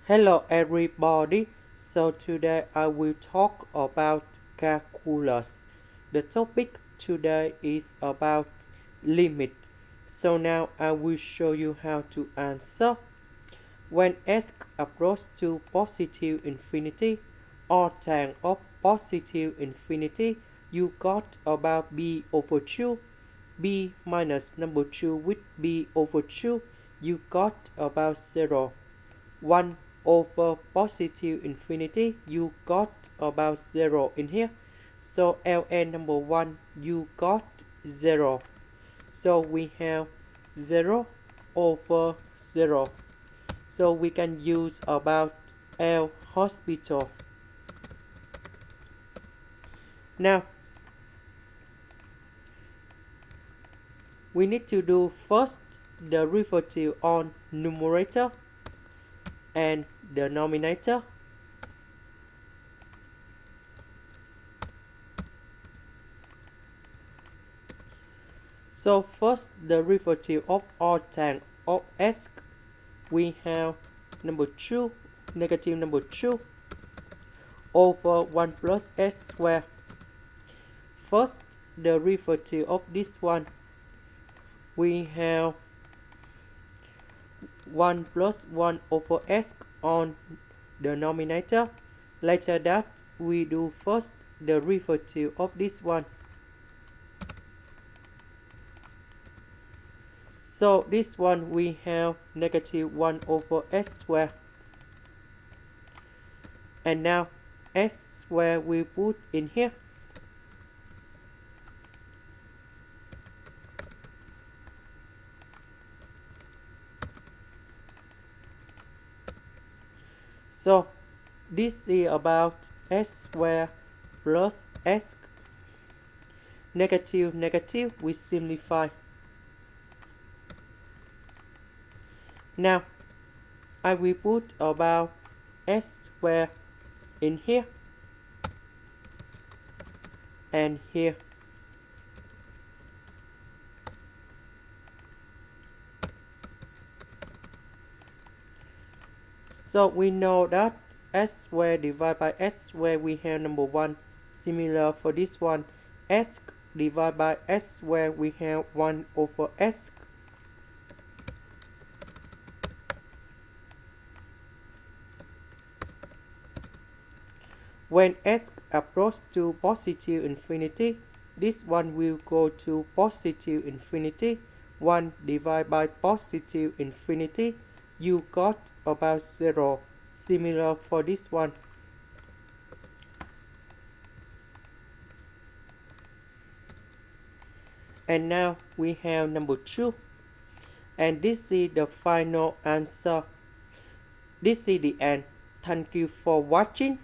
Hello everybody, so today I will talk about calculus. The topic today is about limit. So now I will show you how to answer. When s approaches to positive infinity or tan of positive infinity, you got about b over 2. b minus number 2 with b over 2, you got about 0. 1 over positive infinity, you got about 0 in here. So ln number 1, you got 0. So we have 0 over 0. So we can use about L hospital. Now, we need to do first the derivative on numerator and denominator. So first the derivative of arctanx of s, we have number 2, negative number 2 over 1 plus s squared. First the derivative of this one, we have 1 plus 1 over s on the denominator. Later that we do first the derivative of this one. So this one we have negative 1 over s squared. And now s squared we put in here. So this is about s squared plus s. Negative, negative, we simplify. Now, I will put about s squared in here and here. So we know that s squared divided by s squared, we have number 1. Similar for this one, s divided by s squared, we have 1 over s. When s approaches to positive infinity, this one will go to positive infinity. 1 divided by positive infinity, you got about 0. Similar for this one. And now we have number 2. And this is the final answer. This is the end. Thank you for watching.